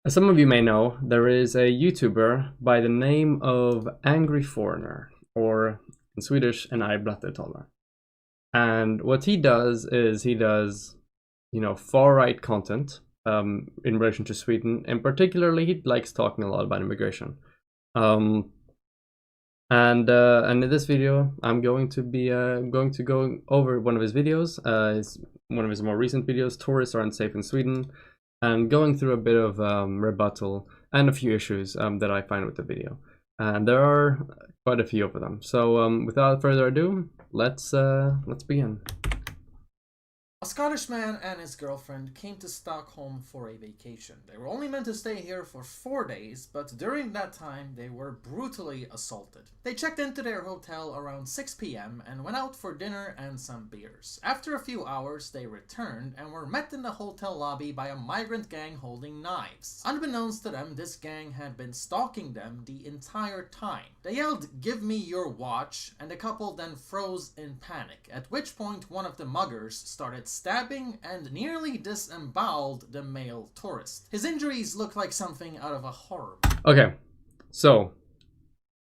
As some of you may know, there is a YouTuber by the name of Angry Foreigner, or in Swedish, en arg blattetalare. And what he does is far-right content in relation to Sweden, and particularly he likes talking a lot about immigration. And in this video, I'm going to be go over one of his videos. It's one of his more recent videos. Tourists are unsafe in Sweden, and going through a bit of rebuttal and a few issues that I find with the video. And there are quite a few of them. So without further ado, let's begin. A Scottish man and his girlfriend came to Stockholm for a vacation. They were only meant to stay here for 4 days, but during that time they were brutally assaulted. They checked into their hotel around 6 p.m. and went out for dinner and some beers. After a few hours they returned and were met in the hotel lobby by a migrant gang holding knives. Unbeknownst to them, this gang had been stalking them the entire time. They yelled, "Give me your watch," and the couple then froze in panic, at which point one of the muggers started stabbing and nearly disemboweled the male tourist. His injuries looked like something out of a horror movie. Okay, so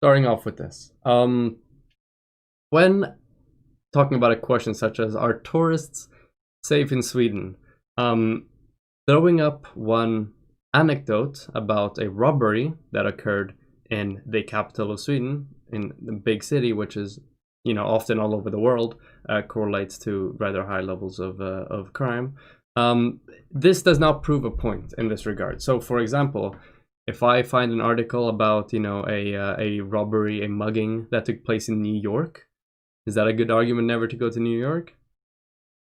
starting off with this. When talking about a question such as, are tourists safe in Sweden? Throwing up one anecdote about a robbery that occurred in the capital of Sweden, in the big city, which is often all over the world, correlates to rather high levels of crime. This does not prove a point in this regard. So, for example, if I find an article about a robbery, a mugging that took place in New York, is that a good argument never to go to New York?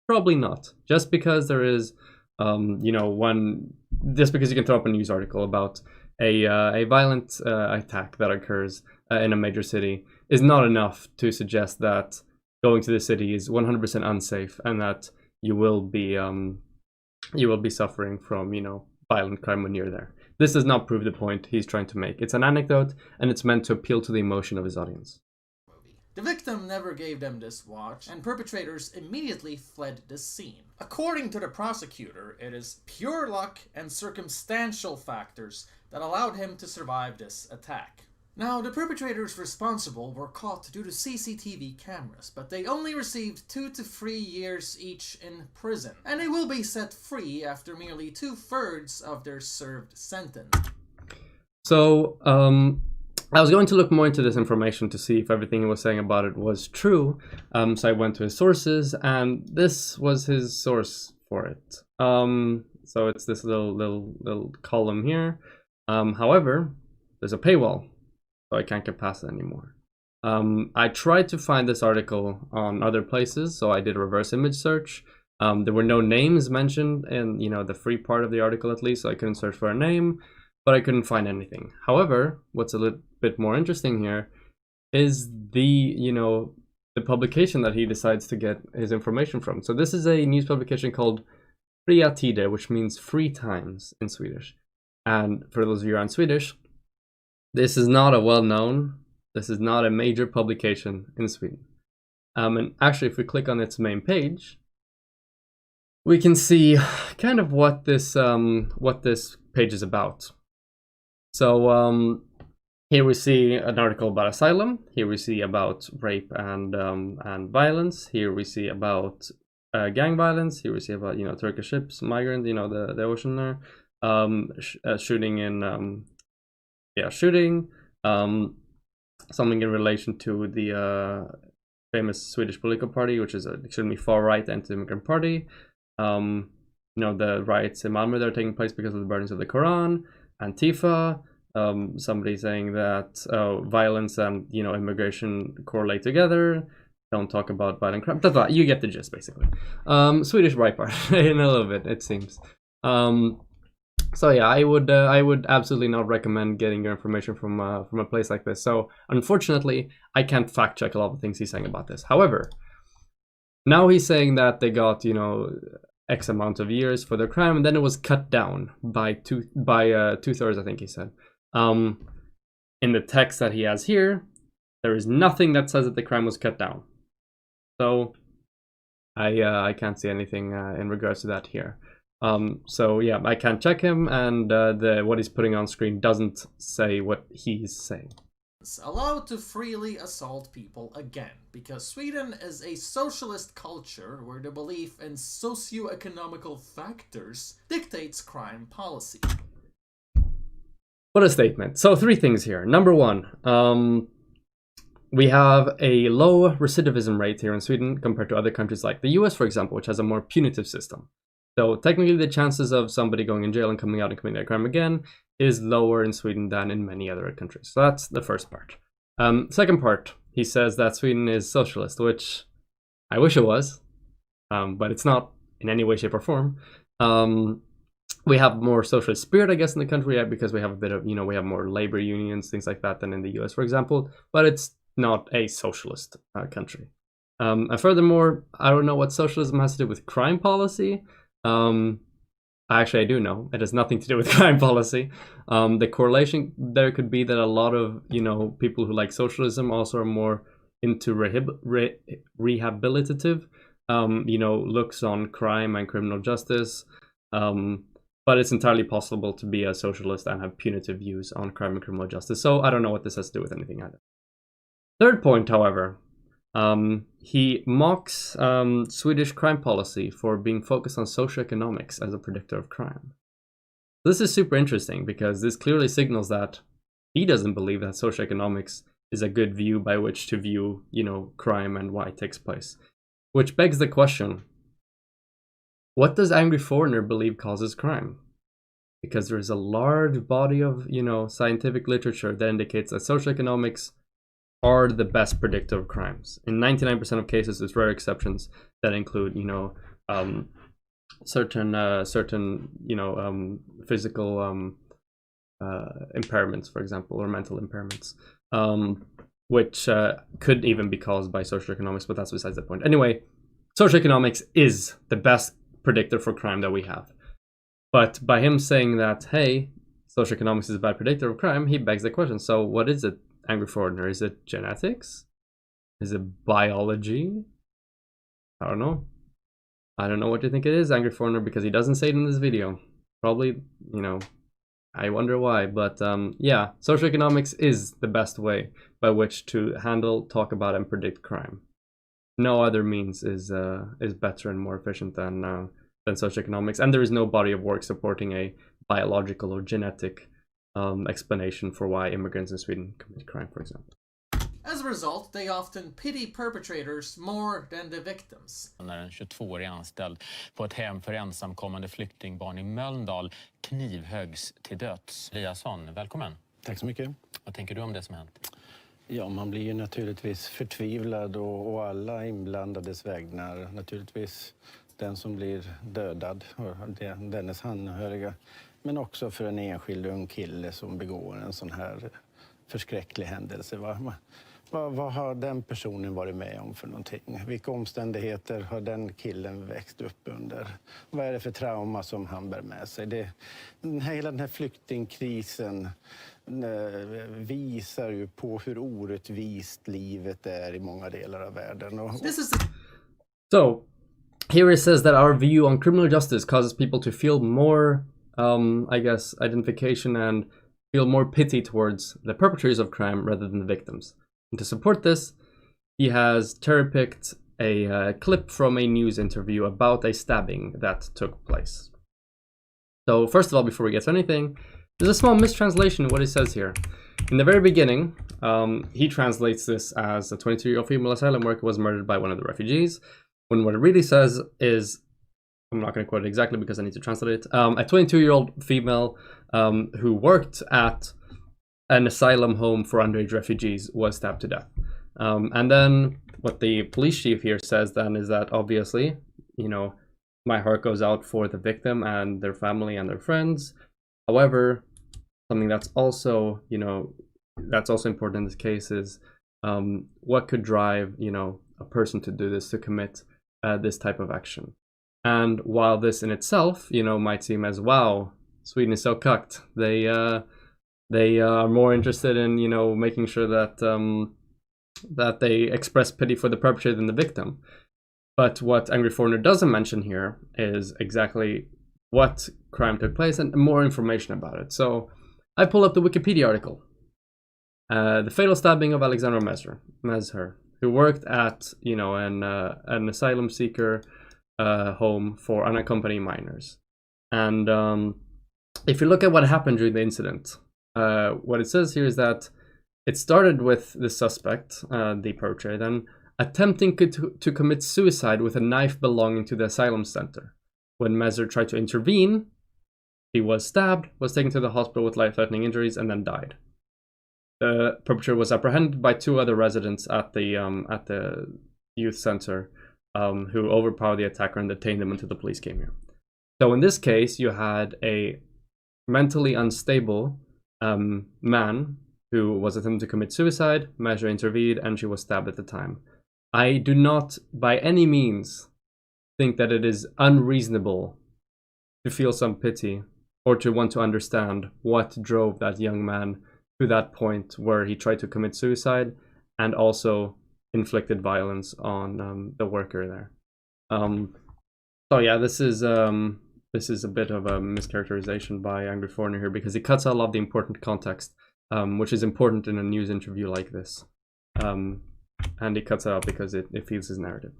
Probably not. Just because there is, just because you can throw up a news article about a violent attack that occurs in a major city is not enough to suggest that going to the city is 100% unsafe and that you will be suffering from violent crime when you're there. This does not prove the point he's trying to make. It's an anecdote and it's meant to appeal to the emotion of his audience. The victim never gave them this watch, and perpetrators immediately fled the scene. According to the prosecutor, it is pure luck and circumstantial factors that allowed him to survive this attack. Now, the perpetrators responsible were caught due to CCTV cameras, but they only received 2 to 3 years each in prison, and they will be set free after merely 2/3 of their served sentence. So, I was going to look more into this information to see if everything he was saying about it was true. So I went to his sources, and this was his source for it. So it's this little column here. However, there's a paywall, so I can't get past it anymore. I tried to find this article on other places, so I did a reverse image search. There were no names mentioned in the free part of the article, at least, so I couldn't search for a name, but I couldn't find anything. However, what's a little bit more interesting here is the publication that he decides to get his information from. So this is a news publication called Fria Tider, which means free times in Swedish. And for those of you who aren't Swedish, this is not a major publication in Sweden. And actually, if we click on its main page, we can see kind of what this page is about. So here we see an article about asylum. Here we see about rape and violence. Here we see about gang violence. Here we see about Turkish ships, migrant, the ocean there, shooting in shooting. Something in relation to the famous Swedish political party, which is an extremely far-right anti-immigrant party. The riots in Malmö that are taking place because of the burnings of the Quran. Antifa, somebody saying that violence and immigration correlate together. Don't talk about violent crime. You get the gist, basically. Swedish Breitbart in a little bit, it seems. So yeah, I would absolutely not recommend getting your information from a place like this. So unfortunately, I can't fact check a lot of the things he's saying about this. However, now he's saying that they got X amount of years for their crime, and then it was cut down by 2/3, I think he said. In the text that he has here, there is nothing that says that the crime was cut down. So I can't see anything in regards to that here. So yeah, I can't check him, and what he's putting on screen doesn't say what he's saying. Allowed to freely assault people again, because Sweden is a socialist culture where the belief in socio-economical factors dictates crime policy. What a statement. So 3 things here. Number 1, we have a low recidivism rate here in Sweden compared to other countries like the US, for example, which has a more punitive system. So technically the chances of somebody going in jail and coming out and committing a crime again is lower in Sweden than in many other countries. So that's the first part. Second part, he says that Sweden is socialist, which I wish it was, but it's not in any way, shape, or form. We have more socialist spirit, I guess, in the country because we have a bit of, we have more labor unions, things like that than in the US, for example, but it's not a socialist country. And furthermore, I don't know what socialism has to do with crime policy. Actually, I do know. It has nothing to do with crime policy. The correlation there could be that a lot of, people who like socialism also are more into rehabilitative, looks on crime and criminal justice. But it's entirely possible to be a socialist and have punitive views on crime and criminal justice. So I don't know what this has to do with anything either. Third point, however, he mocks Swedish crime policy for being focused on socioeconomics as a predictor of crime. This is super interesting because this clearly signals that he doesn't believe that socioeconomics is a good view by which to view, crime and why it takes place. Which begs the question, what does Angry Foreigner believe causes crime? Because there is a large body of, scientific literature that indicates that socioeconomics are the best predictor of crimes. In 99% of cases, there's rare exceptions that include, certain physical impairments, for example, or mental impairments, which could even be caused by socioeconomics, but that's besides the point. Anyway, socioeconomics is the best predictor for crime that we have. But by him saying that, hey, socioeconomics is a bad predictor of crime, he begs the question, so what is it, Angry Foreigner? Is it genetics? Is it biology? I don't know. I don't know what you think it is, Angry Foreigner, because he doesn't say it in this video. Probably, I wonder why. But yeah, socioeconomics is the best way by which to handle, talk about, and predict crime. No other means is better and more efficient than socioeconomics, and there is no body of work supporting a biological or genetic explanation for why immigrants in Sweden commit crime, for example. As a result, they often pity perpetrators more than the victims. När en 22-årig anställd på ett hem för ensamkommande flyktingbarn i Mölndal knivhöggs till döds. Eliasson, välkommen. Tack så mycket. Vad tänker du om det som hänt? Ja, man blir ju naturligtvis förtvivlad och alla inblandades vägnar. Naturligtvis den som blir dödad och dennes anhöriga. Men också för en enskild ung kille som begår en sån här förskräcklig händelse. Vad har den personen varit med om för någonting? Vilka omständigheter har den killen växt upp under? Vad är det för trauma som han bär med sig? Hela den här flyktingkrisen visar ju på hur orättvist livet är i många delar av världen. So, here it says that our view on criminal justice causes people to feel more, identification and feel more pity towards the perpetrators of crime rather than the victims. And to support this, he has cherry-picked a clip from a news interview about a stabbing that took place. So first of all, before we get to anything, there's a small mistranslation of what he says here. In the very beginning, he translates this as a 22-year-old female asylum worker was murdered by one of the refugees, when what it really says is, I'm not going to quote it exactly because I need to translate it, a 22-year-old female who worked at an asylum home for underage refugees was stabbed to death. And then what the police chief here says then is that obviously, my heart goes out for the victim and their family and their friends. However, something that's also, that's also important in this case is what could drive, a person to do this, to commit this type of action. And while this in itself, might seem as, wow, Sweden is so cucked. They are more interested in, making sure that that they express pity for the perpetrator than the victim. But what Angry Foreigner doesn't mention here is exactly what crime took place and more information about it. So I pull up the Wikipedia article. The fatal stabbing of Alexander Mesher, who worked at, an asylum seeker home for unaccompanied minors. And if you look at what happened during the incident, what it says here is that it started with the suspect, the perpetrator, then attempting to commit suicide with a knife belonging to the asylum center. When Messer tried to intervene, he was stabbed, was taken to the hospital with life-threatening injuries, and then died. The perpetrator was apprehended by 2 other residents at the youth center, who overpowered the attacker and detained him until the police came here. So in this case, you had a mentally unstable man who was attempting to commit suicide. Messer intervened, and she was stabbed at the time. I do not, by any means, think that it is unreasonable to feel some pity or to want to understand what drove that young man to that point where he tried to commit suicide and also inflicted violence on the worker there. So yeah, this is a bit of a mischaracterization by Angry Foreigner here, because he cuts out a lot of the important context, which is important in a news interview like this. And he cuts it out because it feeds his narrative.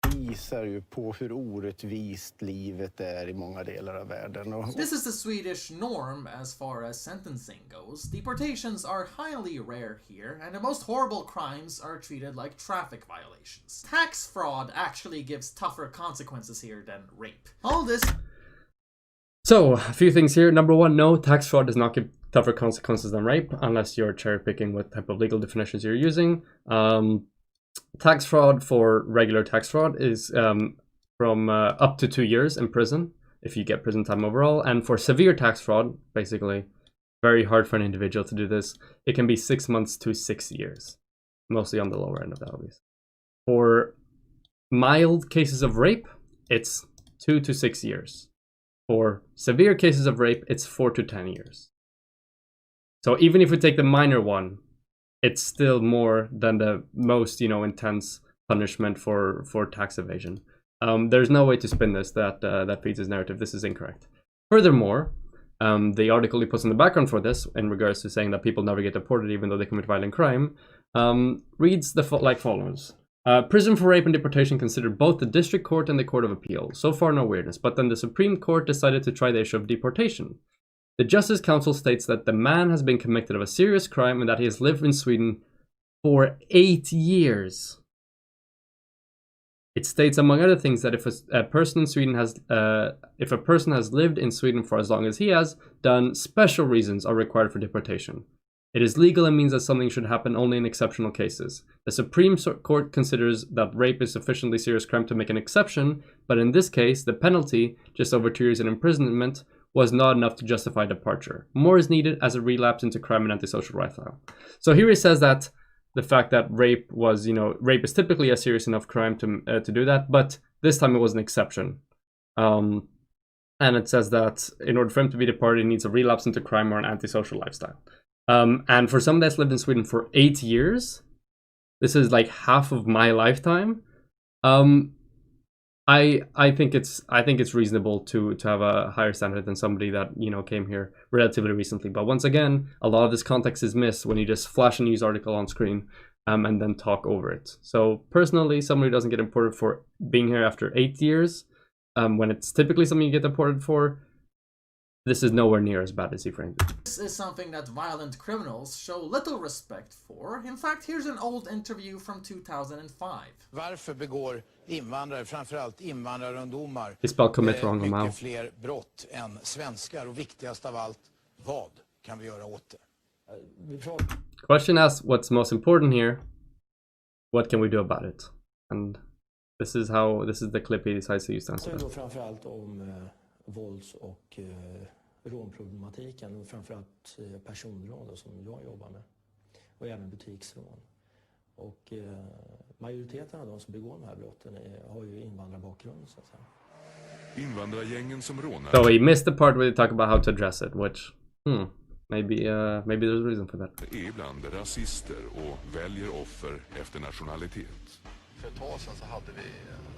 Visar ju på hur orättvist livet är I många delar av världen. This is the Swedish norm as far as sentencing goes. Deportations are highly rare here, and the most horrible crimes are treated like traffic violations. Tax fraud actually gives tougher consequences here than rape. All this... So, a few things here. Number 1, no, tax fraud does not give tougher consequences than rape, unless you're cherry-picking what type of legal definitions you're using. Tax fraud for regular tax fraud is from up to 2 years in prison, if you get prison time overall. And for severe tax fraud, basically, very hard for an individual to do this, it can be 6 months to 6 years, mostly on the lower end of that, obviously. For mild cases of rape, it's 2 to 6 years. For severe cases of rape, it's 4 to 10 years. So even if we take the minor one, it's still more than the most, intense punishment for tax evasion. There's no way to spin this that feeds his narrative. This is incorrect. Furthermore, the article he puts in the background for this, in regards to saying that people never get deported even though they commit violent crime, reads like follows. Prison for rape and deportation considered both the district court and the court of appeal. So far, no weirdness. But then the Supreme Court decided to try the issue of deportation. The Justice Council states that the man has been convicted of a serious crime and that he has lived in Sweden for 8 years. It states, among other things, that if a person in Sweden has, if a person has lived in Sweden for as long as he has done, special reasons are required for deportation. It is legal and means that something should happen only in exceptional cases. The Supreme Court considers that rape is a sufficiently serious crime to make an exception, but in this case, the penalty, just over 2 years in imprisonment, was not enough to justify departure. More is needed as a relapse into crime and antisocial lifestyle. So here he says that the fact that rape was, rape is typically a serious enough crime to do that, but this time it was an exception. And it says that in order for him to be deported, he needs a relapse into crime or an antisocial lifestyle. And for someone that's lived in Sweden for 8 years, this is like half of my lifetime. I think it's reasonable to have a higher standard than somebody that came here relatively recently. But once again, a lot of this context is missed when you just flash a news article on screen and then talk over it. So personally, somebody who doesn't get deported for being here after 8 years, when it's typically something you get deported for, this is nowhere near as bad as he framed it. This is something that violent criminals show little respect for. In fact, here's an old interview from 2005. Varför begår invandrare, framförallt invandrarungdomar, mycket fler brott än svenskar? Och viktigast av allt, vad kan vi göra åt det? Question asks what's most important here. What can we do about it? And this is the clip he decides to use to answer that. Framförallt om vålds- och rånproblematiken, och framförallt personrån som jag jobbar med, och även butiksrån. Och majoriteten av de som begår de här brotten har ju invandrarbakgrund, så att säga. Invandrargängen som rånar. So he missed the part where they talk about how to address it, which maybe there's a reason for that. Är ibland rasister och väljer offer efter nationalitet. För ett tag sedan så hade vi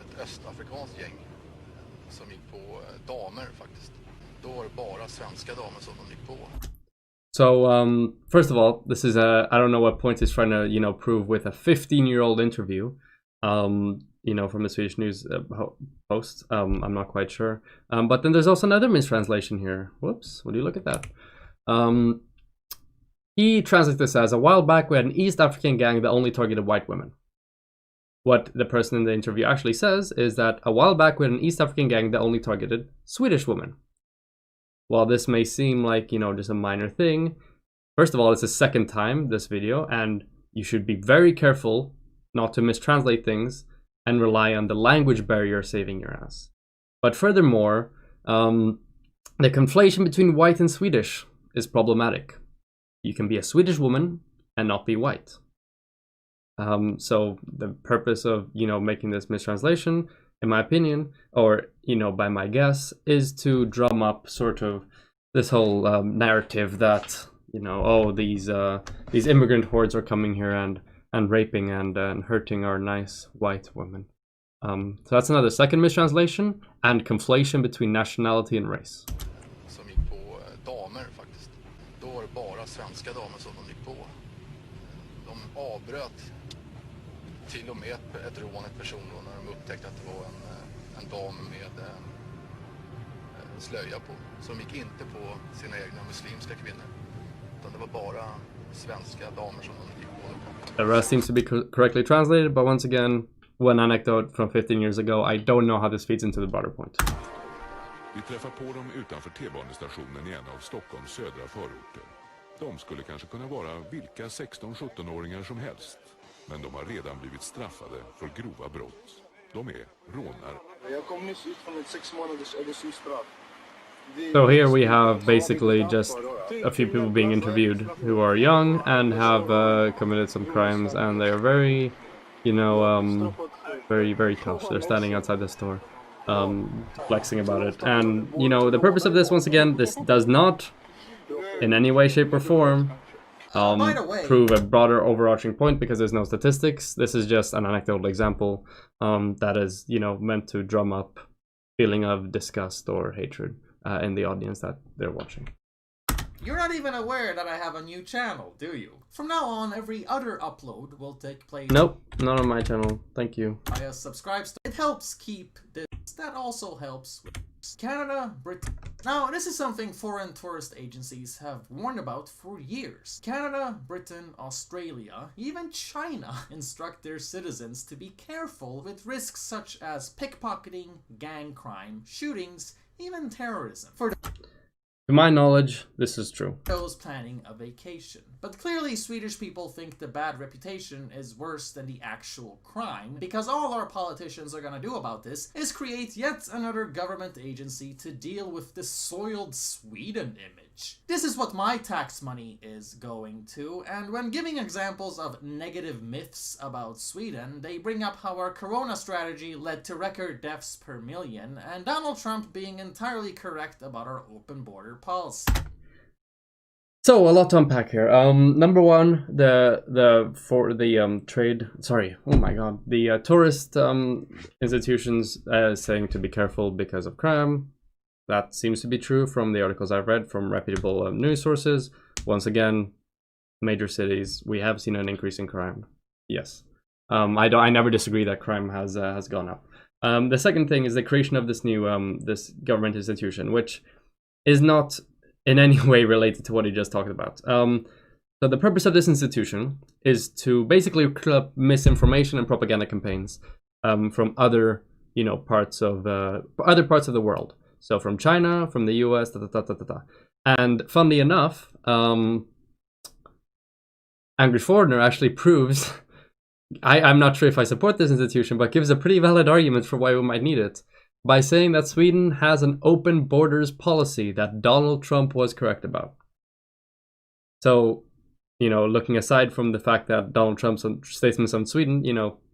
ett östafrikanskt gäng som gick på damer faktiskt. Då var det bara svenska damer som de gick på. So, first of all, this is I don't know what point he's trying to, prove with a 15-year-old interview, from a Swedish news post. I'm not quite sure. But then there's also another mistranslation here. Whoops, would you look at that? He translates this as, a while back we had an East African gang that only targeted white women. What the person in the interview actually says is that a while back we had an East African gang that only targeted Swedish women. While this may seem like, just a minor thing, first of all, it's the second time this video, and you should be very careful not to mistranslate things and rely on the language barrier saving your ass. But furthermore, the conflation between white and Swedish is problematic. You can be a Swedish woman and not be white. So the purpose of, making this mistranslation, in my opinion, or, by my guess, is to drum up sort of this whole narrative that, these immigrant hordes are coming here and raping and hurting our nice white women. So that's another second mistranslation and conflation between nationality and race. Som gick på damer faktiskt. Då var det bara svenska damer som de gick på. De avbröt till och med ett rån, ett personrån, när de upptäckte att det var en dam med slöja på. Så de gick inte på sina egna muslimska kvinnor. Utan det var bara svenska damer som de gick på. The rest seems to be correctly translated, but once again, one anecdote from 15 years ago, I don't know how this feeds into the broader point. Vi träffar på dem utanför T-banestationen i en av Stockholms södra förorter. De skulle kanske kunna vara vilka 16-17-åringar som helst. Men de har redan blivit straffade för grova brott. De är rånare. Jag kom nyss ut från ett 6 månaders översynsstraff. So here we have basically just a few people being interviewed who are young and have committed some crimes, and they are very, very, very tough. They're standing outside the store, flexing about it. And, the purpose of this, once again, this does not in any way, shape, or form By the way, prove a broader overarching point, because there's no statistics. This is just an anecdotal example that is, meant to drum up feeling of disgust or hatred in the audience that they're watching. you're not even aware that I have a new channel, do you? From now on, every other upload will take place. Nope, not on my channel. Thank you. Via subscribe. It helps keep this. That also helps with Canada, Britain. Now, this is something foreign tourist agencies have warned about for years. Canada, Britain, Australia, even China instruct their citizens to be careful with risks such as pickpocketing, gang crime, shootings, even terrorism. For To my knowledge, this is true. those planning a vacation. But clearly Swedish people think the bad reputation is worse than the actual crime, because all our politicians are gonna do about this is create yet another government agency to deal with the soiled Sweden image. This is what my tax money is going to, and when giving examples of negative myths about Sweden, they bring up how our corona strategy led to record deaths per million, and Donald Trump being entirely correct about our open border policy. So a lot to unpack here. Number one, the tourist institutions saying to be careful because of crime. That seems to be true from the articles I've read from reputable news sources. Once again, major cities, we have seen an increase in crime. Yes, I never disagree that crime has gone up. The second thing is the creation of this new this government institution, which is not in any way related to what he just talked about. So the purpose of this institution is to basically club misinformation and propaganda campaigns from other parts of the world. So from China, from the US, And funnily enough, Angry Foreigner actually proves, I'm not sure if I support this institution, but gives a pretty valid argument for why we might need it, by saying that Sweden has an open borders policy that Donald Trump was correct about. So, looking aside from the fact that Donald Trump's statements on Sweden,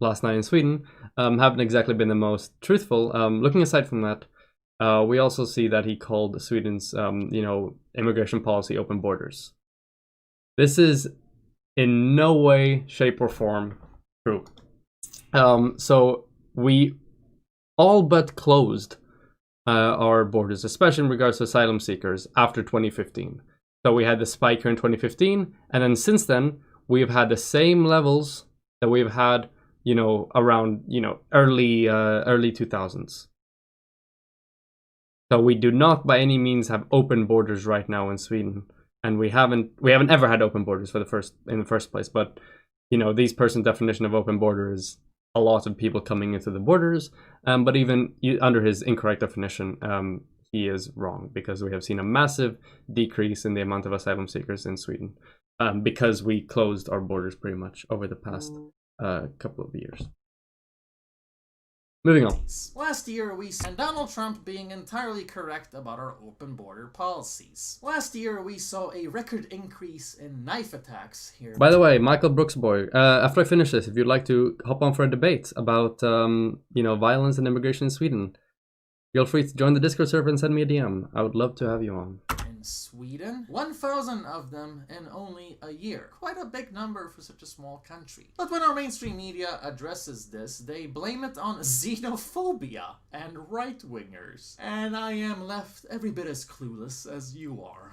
last night in Sweden, haven't exactly been the most truthful, looking aside from that, we also see that he called Sweden's, immigration policy open borders. This is in no way, shape, or form true. So we all but closed our borders, especially in regards to asylum seekers after 2015. So we had the spike here in 2015, and then since then we've had the same levels that we've had, you know, around, you know, early 2000s. So we do not by any means have open borders right now in Sweden, and we haven't ever had open borders in the first place. But you know, these person's definition of open border is a lot of people coming into the borders. But even under his incorrect definition, he is wrong, because we have seen a massive decrease in the amount of asylum seekers in Sweden, because we closed our borders pretty much over the past couple of years. Moving on. Last year we saw Donald Trump being entirely correct about our open border policies. Last year we saw a record increase in knife attacks here. By the way, Michael Brooksboy, after I finish this, if you'd like to hop on for a debate about you know, violence and immigration in Sweden, feel free to join the Discord server and send me a DM. I would love to have you on. Sweden, 1,000 of them in only a year. Quite a big number for such a small country. But when our mainstream media addresses this, they blame it on xenophobia and right-wingers. And I am left every bit as clueless as you are.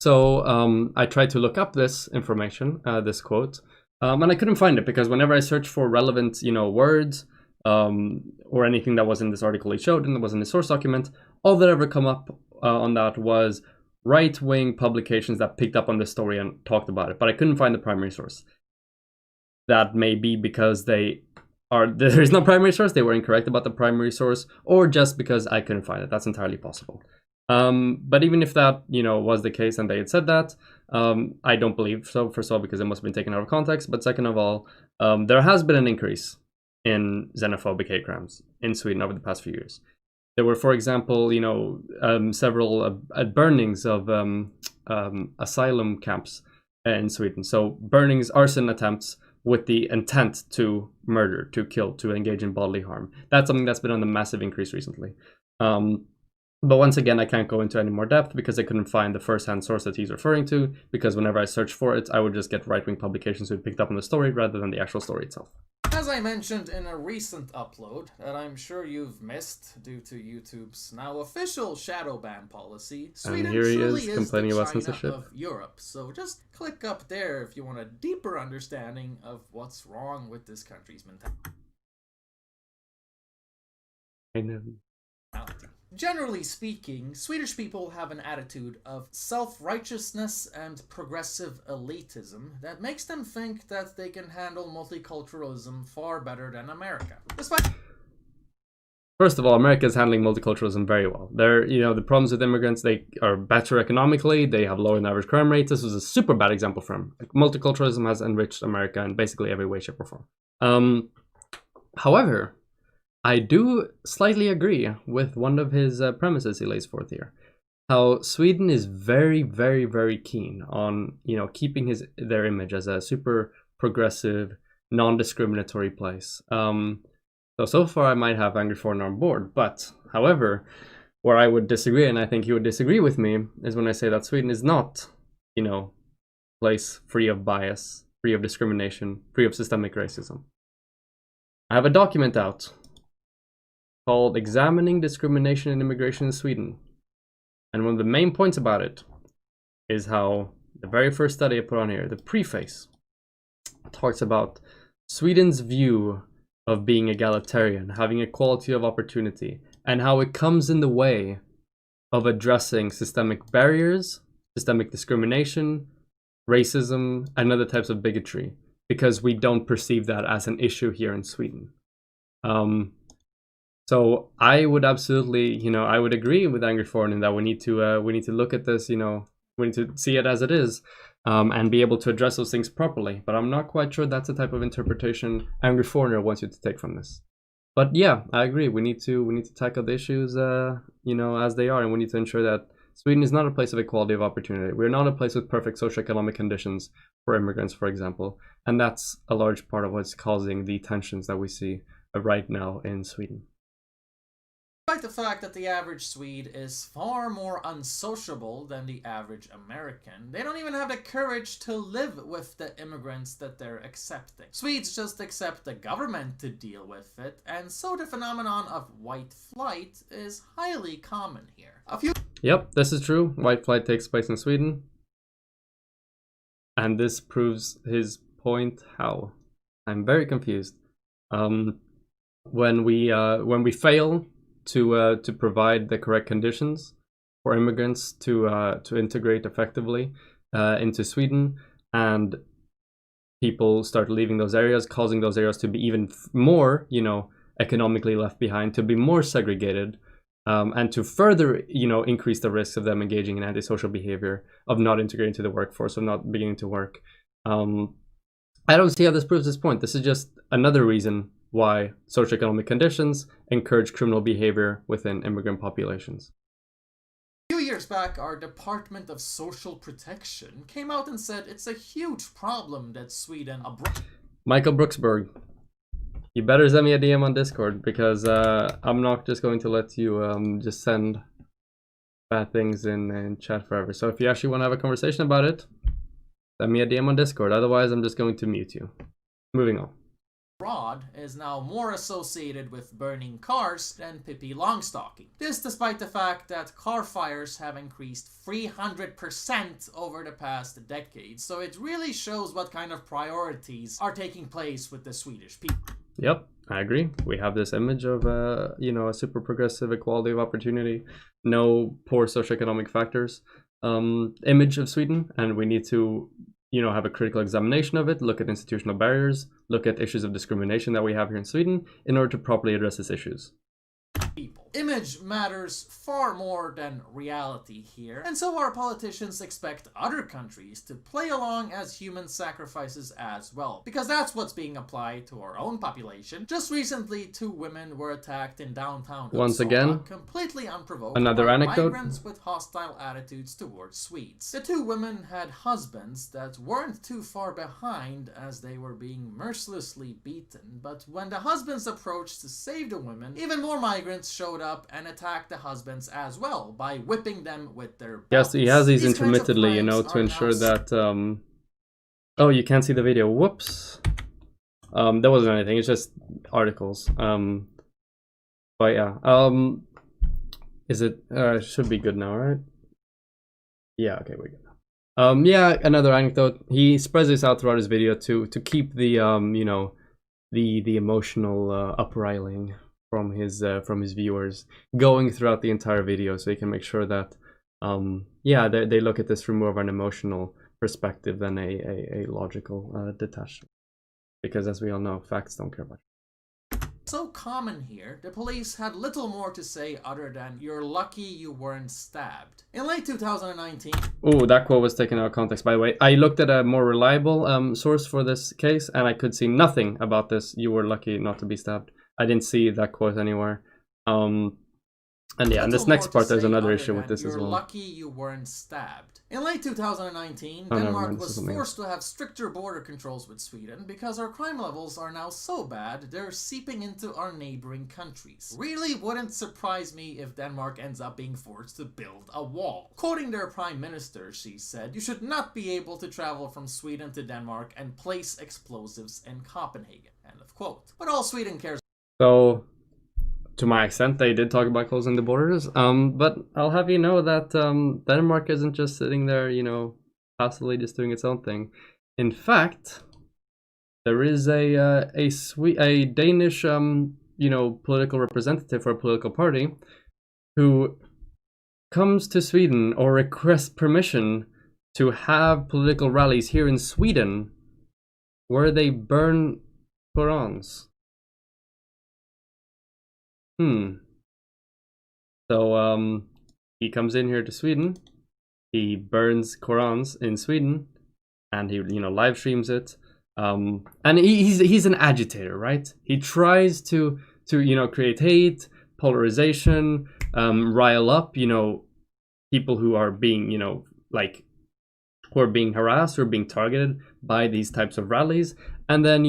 So I tried to look up this information, this quote, and I couldn't find it, because whenever I searched for relevant, you know, words or anything that was in this article he showed and that was in the source document, all that ever come up on that was right-wing publications that picked up on this story and talked about it, but I couldn't find the primary source. That may be because there is no primary source, they were incorrect about the primary source, or just because I couldn't find it. That's entirely possible. But even if that, you know, was the case and they had said that, I don't believe so. First of all, because it must have been taken out of context, but second of all, there has been an increase in xenophobic hate crimes in Sweden over the past few years. There were, for example, you know, several burnings of asylum camps in Sweden. So burnings, arson attempts with the intent to murder, to kill, to engage in bodily harm. That's something that's been on a massive increase recently. But once again, I can't go into any more depth because I couldn't find the first-hand source that he's referring to, because whenever I searched for it, I would just get right-wing publications who picked up on the story rather than the actual story itself. As I mentioned in a recent upload that I'm sure you've missed due to YouTube's now official shadow ban policy, Sweden truly is complaining the about China censorship of Europe. So just click up there if you want a deeper understanding of what's wrong with this country's mentality. I know. Generally speaking, Swedish people have an attitude of self-righteousness and progressive elitism that makes them think that they can handle multiculturalism far better than America. First of all, America is handling multiculturalism very well. You know, the problems with immigrants, they are better economically, they have lower than average crime rates. This was a super bad example for them. Multiculturalism has enriched America in basically every way, shape, or form. However, I do slightly agree with one of his premises he lays forth here. How Sweden is very, very, very keen on, you know, keeping their image as a super progressive, non-discriminatory place. So far I might have Angry Foreigner on board, but however, where I would disagree, and I think he would disagree with me, is when I say that Sweden is not, you know, a place free of bias, free of discrimination, free of systemic racism. I have a document out called Examining Discrimination in Immigration in Sweden. And one of the main points about it is how the very first study I put on here, the preface, talks about Sweden's view of being egalitarian, having equality of opportunity, and how it comes in the way of addressing systemic barriers, systemic discrimination, racism, and other types of bigotry, because we don't perceive that as an issue here in Sweden. So I would absolutely, you know, I would agree with Angry Foreigner that we need to look at this, you know, we need to see it as it is, and be able to address those things properly. But I'm not quite sure that's the type of interpretation Angry Foreigner wants you to take from this. But yeah, I agree. We need to tackle the issues, you know, as they are, and we need to ensure that Sweden is not a place of equality of opportunity. We're not a place with perfect socioeconomic conditions for immigrants, for example, and that's a large part of what's causing the tensions that we see right now in Sweden. Despite the fact that the average Swede is far more unsociable than the average American, they don't even have the courage to live with the immigrants that they're accepting. Swedes just accept the government to deal with it, and so the phenomenon of white flight is highly common here. Yep, this is true. White flight takes place in Sweden. And this proves his point. How? I'm very confused. When we fail to provide the correct conditions for immigrants to integrate effectively into Sweden, and people start leaving those areas, causing those areas to be even more, economically left behind, to be more segregated, and to further, increase the risks of them engaging in antisocial behavior, of not integrating to the workforce, of not beginning to work. I don't see how this proves this point. This is just another reason why socioeconomic conditions encourage criminal behavior within immigrant populations. A few years back, our Department of Social Protection came out and said it's a huge problem that Sweden... Michael Brooksberg, you better send me a DM on Discord, because I'm not just going to let you just send bad things in chat forever. So if you actually want to have a conversation about it, send me a DM on Discord. Otherwise, I'm just going to mute you. Moving on. Abroad is now more associated with burning cars than Pippi Longstocking. This despite the fact that car fires have increased 300% over the past decade, so it really shows what kind of priorities are taking place with the Swedish people. Yep, I agree. We have this image of a super progressive equality of opportunity, no poor socioeconomic factors image of Sweden, and we need to have a critical examination of it, look at institutional barriers, look at issues of discrimination that we have here in Sweden in order to properly address these issues. Image matters far more than reality here, and so our politicians expect other countries to play along as human sacrifices as well, because that's what's being applied to our own population. Just recently, 2 women were attacked in downtown Once Uppsala, again, completely unprovoked, another by anecdote. migrants with hostile attitudes towards Swedes. The 2 women had husbands that weren't too far behind as they were being mercilessly beaten, but when the husbands approached to save the women, even more migrants showed up and attack the husbands as well by whipping them with their belts. Yes, he has these kinds of intermittently, crimes to are ensure now... that oh, you can't see the video. Whoops. There wasn't anything. It's just articles. But yeah. Is it should be good now, right? Yeah, okay, we're good. Yeah, another anecdote. He spreads this out throughout his video to keep the the emotional upriling from his viewers going throughout the entire video, so he can make sure that they look at this from more of an emotional perspective than a logical detachment, because as we all know, facts don't care much. So common here, the police had little more to say other than "you're lucky you weren't stabbed." In late 2019... Oh, that quote was taken out of context, by the way. I looked at a more reliable source for this case, and I could see nothing about this "you were lucky not to be stabbed." I didn't see that quote anywhere. And yeah, in this next part, there's another issue with this as well. You're lucky you weren't stabbed. In late 2019, Denmark was forced to have stricter border controls with Sweden because our crime levels are now so bad they're seeping into our neighboring countries. Really wouldn't surprise me if Denmark ends up being forced to build a wall. Quoting their prime minister, she said, "You should not be able to travel from Sweden to Denmark and place explosives in Copenhagen." End of quote. But all Sweden cares... So, to my extent, they did talk about closing the borders, but I'll have you know that Denmark isn't just sitting there, passively just doing its own thing. In fact, there is a Danish, political representative for a political party who comes to Sweden or requests permission to have political rallies here in Sweden where they burn Qurans. So he comes in here to Sweden, he burns Qurans in Sweden, and he live streams it. And he's an agitator, right? He tries to create hate, polarization, rile up people who are being who are being harassed or being targeted by these types of rallies, and then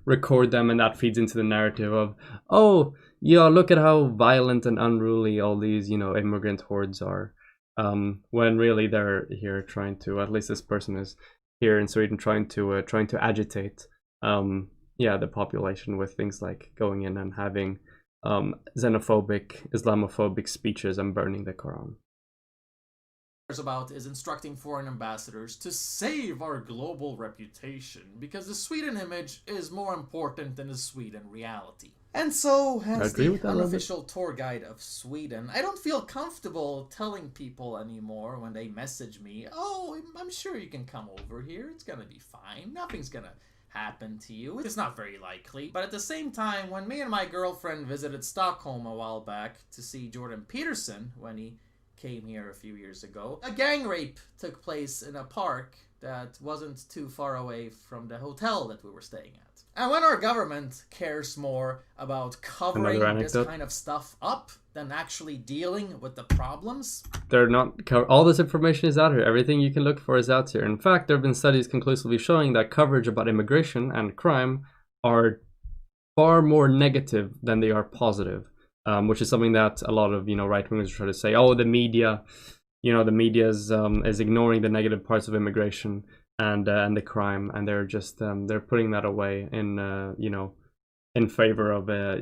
record them, and that feeds into the narrative of, oh, look at how violent and unruly all these, immigrant hordes are. When really they're here trying to, at least this person is here in Sweden trying to agitate, the population with things like going in and having xenophobic, Islamophobic speeches and burning the Quran. About is instructing foreign ambassadors to save our global reputation, because the Sweden image is more important than the Sweden reality. And so, as the unofficial tour guide of Sweden, I don't feel comfortable telling people anymore when they message me, "Oh, I'm sure you can come over here, it's gonna be fine, nothing's gonna happen to you." It's not very likely. But at the same time, when me and my girlfriend visited Stockholm a while back to see Jordan Peterson when he came here a few years ago, a gang rape took place in a park that wasn't too far away from the hotel that we were staying at. And when our government cares more about covering this kind of stuff up than actually dealing with the problems, they're not. All this information is out here. Everything you can look for is out here. In fact, there have been studies conclusively showing that coverage about immigration and crime are far more negative than they are positive. Which is something that a lot of right-wingers try to say. Oh, the media, the media is ignoring the negative parts of immigration and the crime, and they're just they're putting that away in in favor of a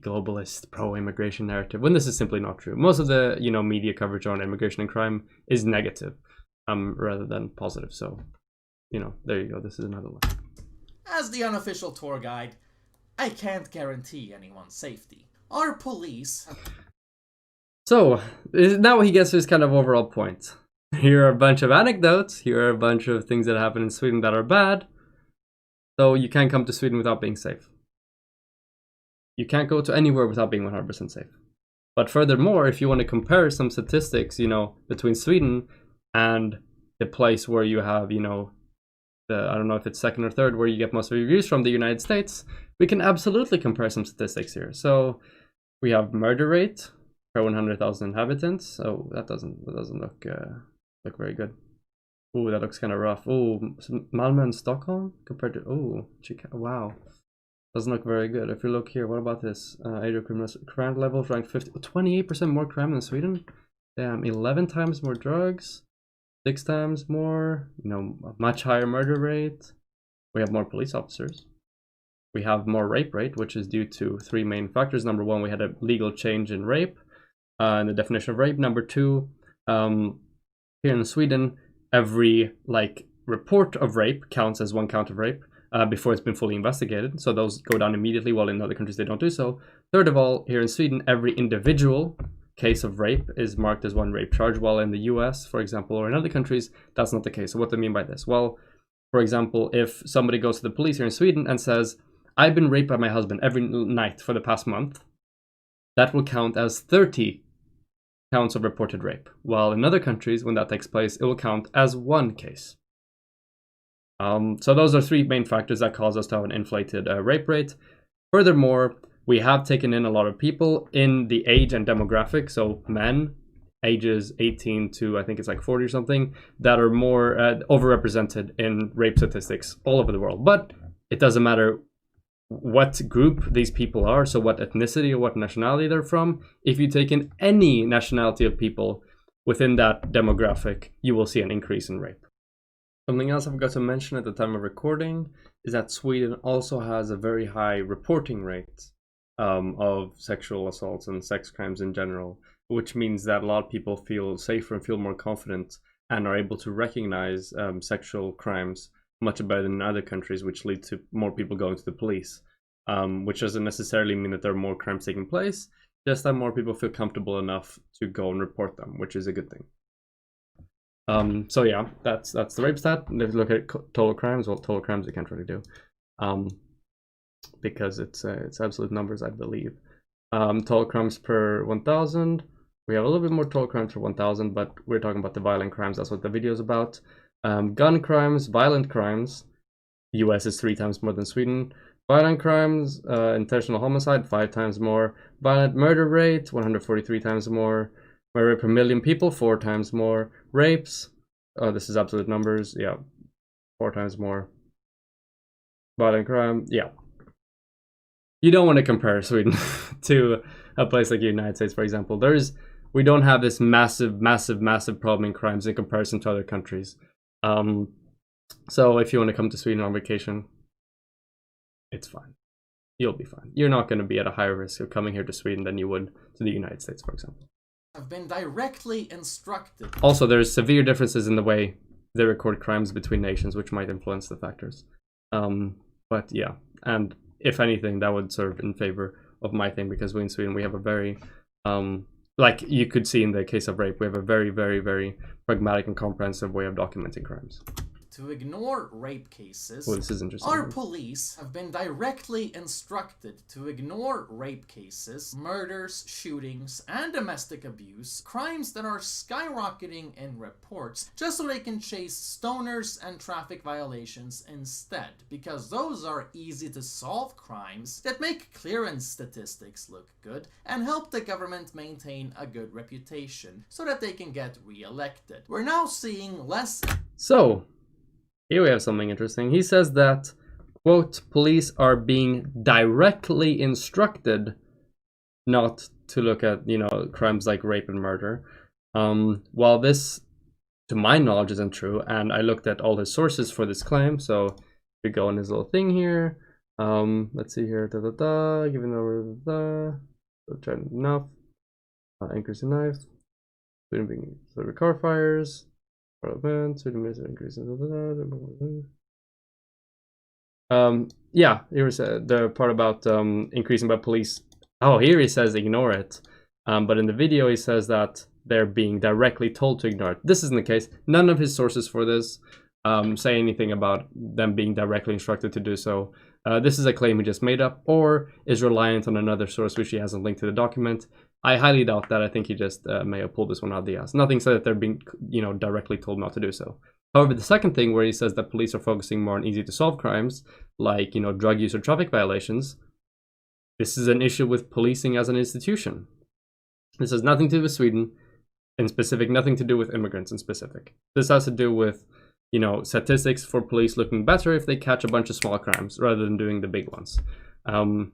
globalist pro-immigration narrative. When this is simply not true. Most of the media coverage on immigration and crime is negative, rather than positive. So there you go. This is another one. As the unofficial tour guide, I can't guarantee anyone's safety. Our police. So, now he gets his kind of overall point. Here are a bunch of anecdotes, here are a bunch of things that happen in Sweden that are bad. So you can't come to Sweden without being safe. You can't go to anywhere without being 100% safe. But furthermore, if you want to compare some statistics, between Sweden and the place where you have, I don't know if it's second or third, where you get most of your views from, the United States, we can absolutely compare some statistics here. So we have murder rate per 100,000 inhabitants. So that doesn't look very good. Ooh, that looks kind of rough. Ooh, Malmö and Stockholm compared to wow, doesn't look very good. If you look here, what about this? Age of crime levels ranked 28% more crime than Sweden. Damn, 11 times more drugs, 6 times more. Much higher murder rate. We have more police officers. We have more rape rate, which is due to 3 main factors. Number 1, we had a legal change in rape, in the definition of rape. Number 2, here in Sweden, every report of rape counts as 1 count of rape before it's been fully investigated. So those go down immediately, while in other countries they don't do so. Third of all, here in Sweden, every individual case of rape is marked as 1 rape charge, while in the US, for example, or in other countries, that's not the case. So what do I mean by this? Well, for example, if somebody goes to the police here in Sweden and says, "I've been raped by my husband every night for the past month," that will count as 30 counts of reported rape. While in other countries, when that takes place, it will count as 1 case. So those are 3 main factors that cause us to have an inflated rape rate. Furthermore, we have taken in a lot of people in the age and demographic, so men, ages 18 to I think it's 40 or something, that are more overrepresented in rape statistics all over the world. But it doesn't matter what group these people are, so what ethnicity or what nationality they're from. If you take in any nationality of people within that demographic, you will see an increase in rape. Something else I forgot to mention at the time of recording is that Sweden also has a very high reporting rate of sexual assaults and sex crimes in general, which means that a lot of people feel safer and feel more confident and are able to recognize sexual crimes much better than in other countries, which lead to more people going to the police, which doesn't necessarily mean that there are more crimes taking place, just that more people feel comfortable enough to go and report them, which is a good thing. So yeah, that's the rape stat. If you look at total crimes, well, total crimes you can't really do, because it's absolute numbers, I believe. Total crimes per 1,000. We have a little bit more total crimes per 1,000, but we're talking about the violent crimes. That's what the video is about. Gun crimes, violent crimes, US is 3 times more than Sweden. Violent crimes, intentional homicide, 5 times more. Violent murder rate, 143 times more. Murder per million people, 4 times more. Rapes, this is absolute numbers, yeah, 4 times more. Violent crime, yeah. you don't want to compare Sweden to a place like the United States, for example. We don't have this massive problem in crimes in comparison to other countries. So if you want to come to Sweden on vacation, it's fine. You'll be fine. You're not going to be at a higher risk of coming here to Sweden than you would to the United States, for example. Have been directly instructed. Also, there's severe differences in the way they record crimes between nations, which might influence the factors. But yeah, and if anything, that would serve in favor of my thing, because we in Sweden, we have a very, like you could see in the case of rape, we have a very, very, very pragmatic and comprehensive way of documenting crimes. To ignore rape cases, Well, this is interesting. our police have been directly instructed to ignore rape cases, murders, shootings, and domestic abuse, crimes that are skyrocketing in reports, just so they can chase stoners and traffic violations instead, because those are easy to solve crimes that make clearance statistics look good and help the government maintain a good reputation so that they can get re-elected. We're now seeing less. So, here we have something interesting. He says that, quote, police are being directly instructed not to look at, crimes like rape and murder. While this, to my knowledge, isn't true, and I looked at all his sources for this claim, so we go in his little thing here. Let's see here, giving over enough, increase in knives, being car fires. Yeah, here is the part about increasing by police. Oh, here he says ignore it, but in the video he says that they're being directly told to ignore it. This isn't the case. None of his sources for this say anything about them being directly instructed to do so. This is a claim he just made up, or is reliant on another source which he hasn't linked to the document. I highly doubt that. I think he just may have pulled this one out of the ass. Nothing said that they're being, directly told not to do so. However, the second thing where he says that police are focusing more on easy to solve crimes, like, drug use or traffic violations, this is an issue with policing as an institution. This has nothing to do with Sweden in specific, nothing to do with immigrants in specific. This has to do with, statistics for police looking better if they catch a bunch of small crimes rather than doing the big ones.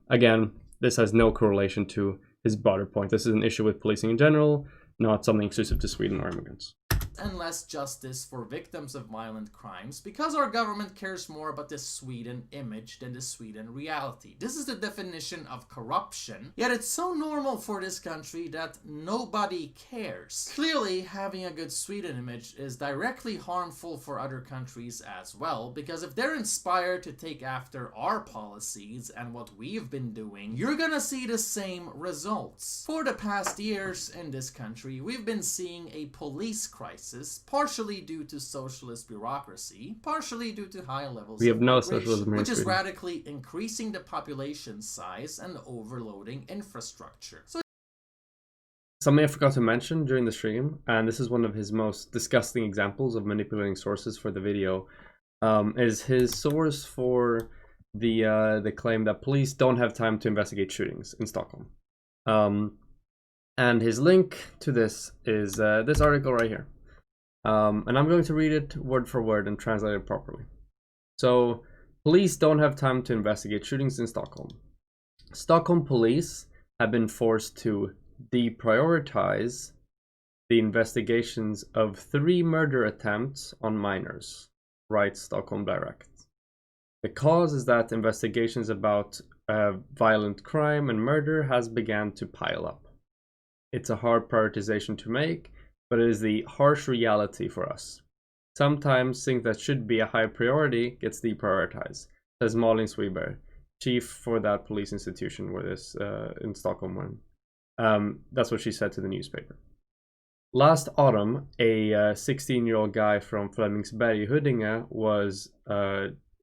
Again, this has no correlation to his broader point. This is an issue with policing in general, not something exclusive to Sweden or immigrants. And less justice for victims of violent crimes, because our government cares more about the Sweden image than the Sweden reality. This is the definition of corruption, yet it's so normal for this country that nobody cares. Clearly, having a good Sweden image is directly harmful for other countries as well, because if they're inspired to take after our policies and what we've been doing, you're gonna see the same results. For the past years in this country, we've been seeing a police crisis, partially due to socialist bureaucracy, partially due to high levels of migration, which is radically increasing the population size and overloading infrastructure. Something I forgot to mention during the stream, and this is one of his most disgusting examples of manipulating sources for the video, is his source for the claim that police don't have time to investigate shootings in Stockholm. And his link to this is this article right here. And I'm going to read it word for word and translate it properly. So, police don't have time to investigate shootings in Stockholm. Stockholm police have been forced to deprioritize the investigations of 3 murder attempts on minors, writes Stockholm Direct. The cause is that investigations about violent crime and murder has begun to pile up. It's a hard prioritization to make, but it is the harsh reality for us. Sometimes things that should be a high priority gets deprioritized, says Malin Sweberg, chief for that police institution where this in Stockholm went. That's what she said to the newspaper. Last autumn, a 16-year-old guy from Flemingsberg, Huddinge, was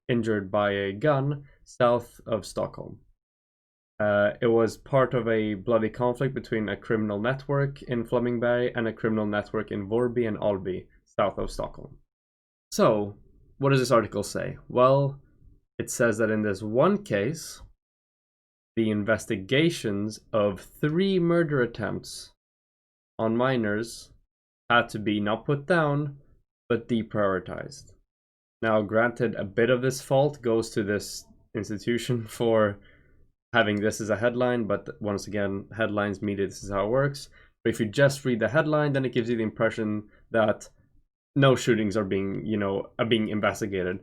injured by a gun south of Stockholm. It was part of a bloody conflict between a criminal network in Flemingsberg and a criminal network in Vårby and Alby, south of Stockholm. So, what does this article say? Well, it says that in this one case, the investigations of 3 murder attempts on minors had to be not put down, but deprioritized. Now, granted, a bit of this fault goes to this institution for having this as a headline, but once again, headlines media, this is how it works. But if you just read the headline, then it gives you the impression that no shootings are being, being investigated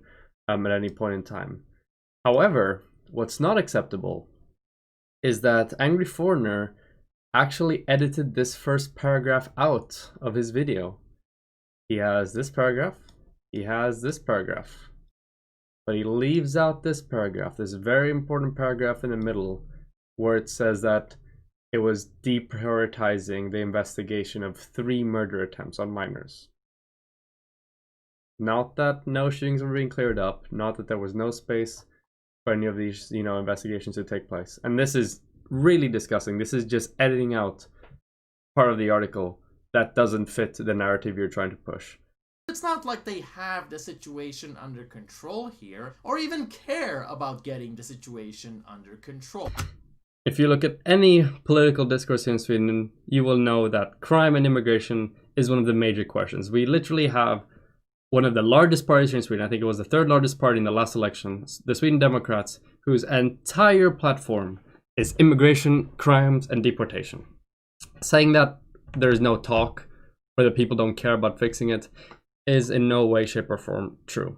at any point in time. However, what's not acceptable is that Angry Foreigner actually edited this first paragraph out of his video. He has this paragraph, he has this paragraph, but he leaves out this paragraph, this very important paragraph in the middle, where it says that it was deprioritizing the investigation of 3 murder attempts on minors. Not that no shootings were being cleared up, not that there was no space for any of these, investigations to take place. And this is really disgusting. This is just editing out part of the article that doesn't fit the narrative you're trying to push. It's not like they have the situation under control here, or even care about getting the situation under control. If you look at any political discourse here in Sweden, you will know that crime and immigration is one of the major questions. We literally have one of the largest parties here in Sweden. I think it was the 3rd largest party in the last election, the Sweden Democrats, whose entire platform is immigration, crimes, and deportation. Saying that there's no talk or that people don't care about fixing it is in no way, shape, or form true.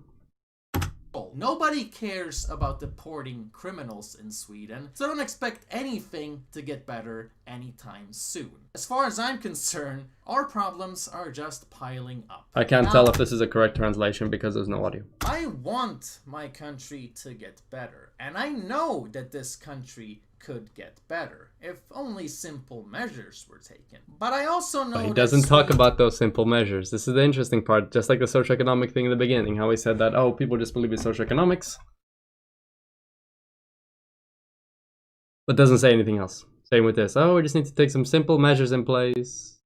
Nobody cares about deporting criminals in Sweden, so don't expect anything to get better anytime soon. As far as I'm concerned, our problems are just piling up. I can't tell if this is a correct translation because there's no audio. I want my country to get better, and I know that this country could get better if only simple measures were taken. But I also know he doesn't talk about those simple measures. This is the interesting part, just like the socioeconomic thing in the beginning, how he said that, oh, people just believe in socioeconomics, but doesn't say anything else. Same with this. Oh, we just need to take some simple measures in place.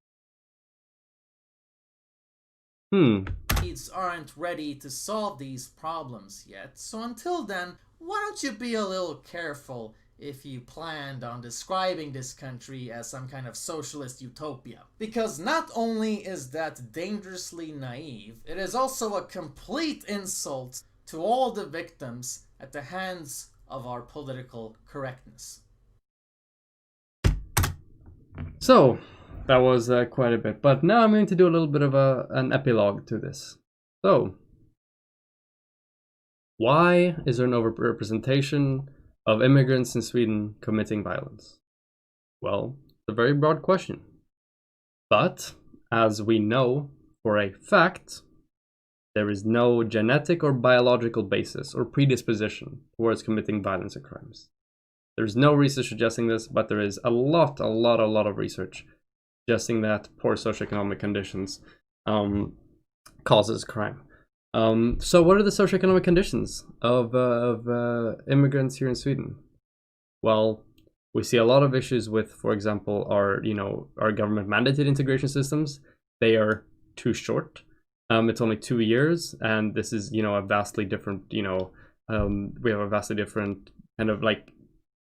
States aren't ready to solve these problems yet, so until then, why don't you be a little careful if you planned on describing this country as some kind of socialist utopia. Because not only is that dangerously naive, it is also a complete insult to all the victims at the hands of our political correctness. So, that was quite a bit, but now I'm going to do a little bit of an epilogue to this. So, why is there an overrepresentation of immigrants in Sweden committing violence? Well, it's a very broad question. But, as we know for a fact, there is no genetic or biological basis or predisposition towards committing violence or crimes. There's no research suggesting this, but there is a lot of research suggesting that poor socioeconomic conditions causes crime. So what are the socioeconomic conditions of immigrants here in Sweden? Well, we see a lot of issues with, for example, our government mandated integration systems. They are too short. It's only 2 years, and this is, a vastly different, we have a vastly different kind of like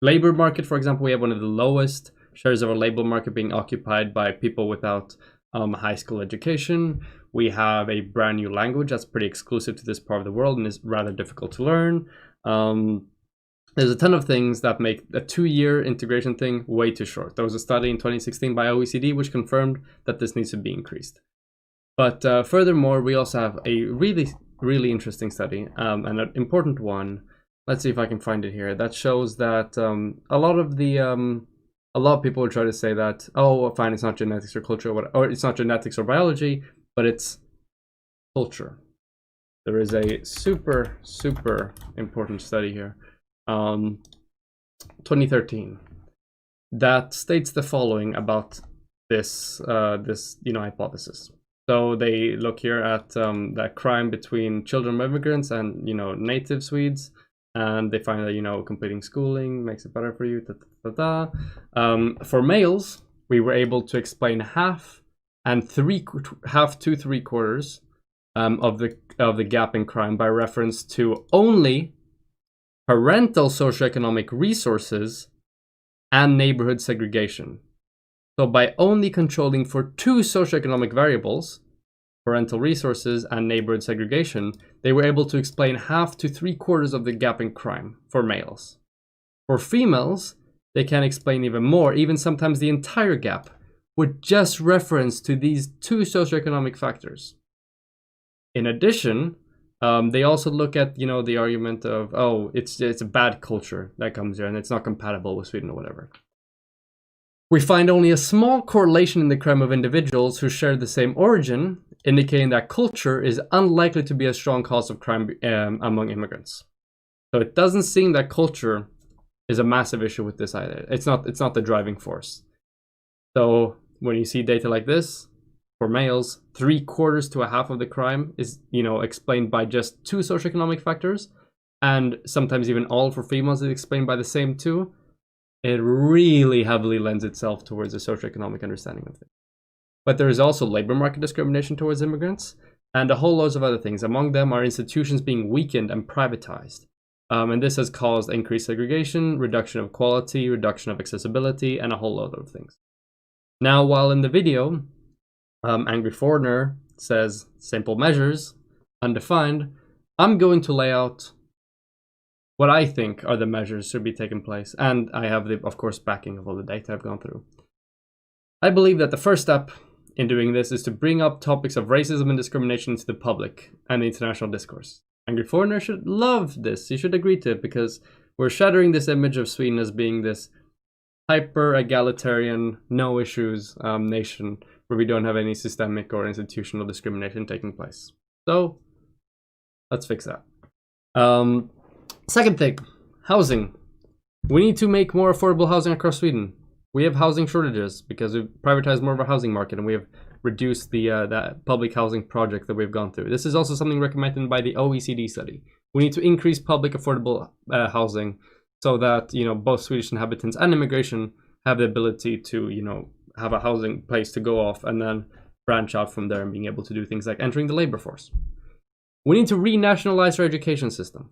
labor market. For example, we have one of the lowest shares of our labor market being occupied by people without high school education. We have a brand new language that's pretty exclusive to this part of the world and is rather difficult to learn. There's a ton of things that make a 2-year integration thing way too short. There was a study in 2016 by OECD which confirmed that this needs to be increased. But furthermore, we also have a really interesting study, and an important one. Let's see if I can find it here. That shows that a lot of people will try to say that, oh, fine, it's not genetics or culture, or it's not genetics or biology, but it's culture. There is a super important study here, 2013, that states the following about this hypothesis. So they look here at that crime between children of immigrants and native Swedes, and they find that completing schooling makes it better for you. For males, we were able to explain half to 3/4 of the gap in crime by reference to only parental socioeconomic resources and neighborhood segregation. So by only controlling for 2 socioeconomic variables, parental resources and neighborhood segregation, they were able to explain half to 3/4 of the gap in crime for males. For females, they can explain even more, even sometimes the entire gap, with just reference to these two socioeconomic factors. In addition, they also look at, the argument of, oh, it's a bad culture that comes here and it's not compatible with Sweden or whatever. We find only a small correlation in the crime of individuals who share the same origin, indicating that culture is unlikely to be a strong cause of crime among immigrants. So it doesn't seem that culture is a massive issue with this either. It's not the driving force. So when you see data like this, for males, 3/4 to a half of the crime is, explained by just two socioeconomic factors, and sometimes even all for females is explained by the same two. It really heavily lends itself towards a socioeconomic understanding of things. But there is also labor market discrimination towards immigrants, and a whole load of other things. Among them are institutions being weakened and privatized. And this has caused increased segregation, reduction of quality, reduction of accessibility, and a whole load of things. Now, while in the video, Angry Foreigner says simple measures, undefined, I'm going to lay out what I think are the measures should be taken place, and I have the, of course, backing of all the data I've gone through. I believe that the first step in doing this is to bring up topics of racism and discrimination into the public and the international discourse. Angry Foreigner should love this. He should agree to it, because we're shattering this image of Sweden as being this hyper-egalitarian, no issues nation where we don't have any systemic or institutional discrimination taking place. So let's fix that. Second thing, housing. We need to make more affordable housing across Sweden. We have housing shortages because we've privatized more of our housing market, and we have reduced the public housing project that we've gone through. This is also something recommended by the OECD study. We need to increase public affordable housing so that, both Swedish inhabitants and immigration have the ability to, have a housing place to go off and then branch out from there and being able to do things like entering the labor force. We need to renationalize our education system.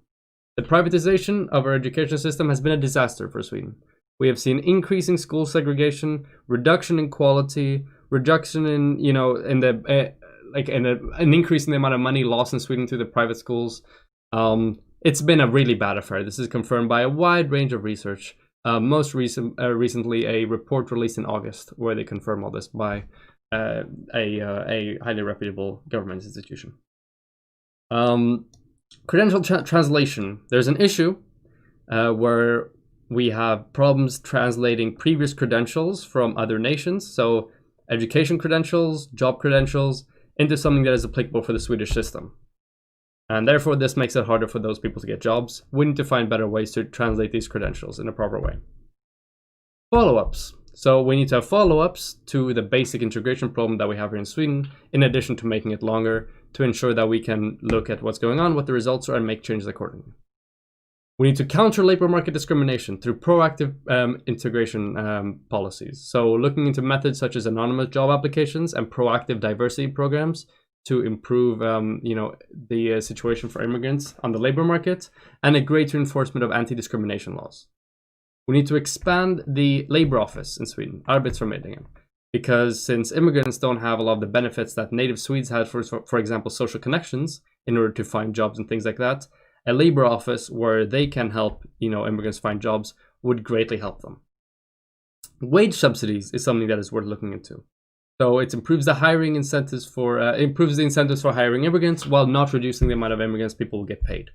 The privatization of our education system has been a disaster for Sweden. We have seen increasing school segregation, reduction in quality, reduction in, an increase in the amount of money lost in Sweden through the private schools. It's been a really bad affair. This is confirmed by a wide range of research. Most recently, a report released in August where they confirm all this by a highly reputable government institution. Credential translation. There's an issue where we have problems translating previous credentials from other nations, so education credentials, job credentials, into something that is applicable for the Swedish system. And therefore, this makes it harder for those people to get jobs. We need to find better ways to translate these credentials in a proper way. Follow-ups. So we need to have follow-ups to the basic integration problem that we have here in Sweden, in addition to making it longer, to ensure that we can look at what's going on, what the results are, and make changes accordingly. We need to counter labor market discrimination through proactive integration policies. So looking into methods such as anonymous job applications and proactive diversity programs to improve the situation for immigrants on the labor market, and a greater enforcement of anti-discrimination laws. We need to expand the labor office in Sweden, Arbetsförmedlingen, because since immigrants don't have a lot of the benefits that native Swedes had, for example, social connections, in order to find jobs and things like that, a labor office where they can help immigrants find jobs would greatly help them. Wage subsidies is something that is worth looking into. So it improves the hiring incentives for hiring immigrants while not reducing the amount of immigrants people will get paid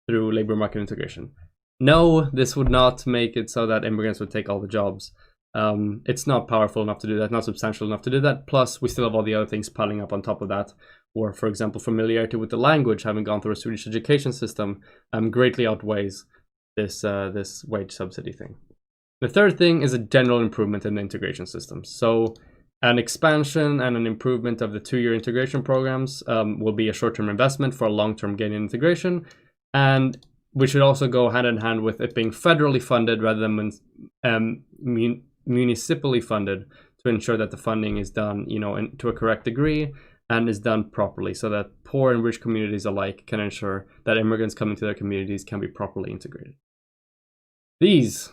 through labor market integration. No, this would not make it so that immigrants would take all the jobs. It's not powerful enough to do that, not substantial enough to do that. Plus, we still have all the other things piling up on top of that. Or, for example, familiarity with the language, having gone through a Swedish education system, greatly outweighs this wage subsidy thing. The third thing is a general improvement in the integration system. So an expansion and an improvement of the 2-year integration programs will be a short-term investment for a long-term gain in integration. And we should also go hand in hand with it being federally funded rather than municipally funded, to ensure that the funding is done, to a correct degree and is done properly, so that poor and rich communities alike can ensure that immigrants coming to their communities can be properly integrated. These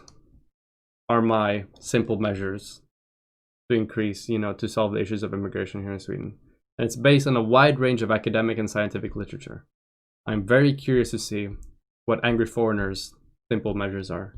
are my simple measures to increase, to solve the issues of immigration here in Sweden. And it's based on a wide range of academic and scientific literature. I'm very curious to see what Angry Foreigners' simple measures are.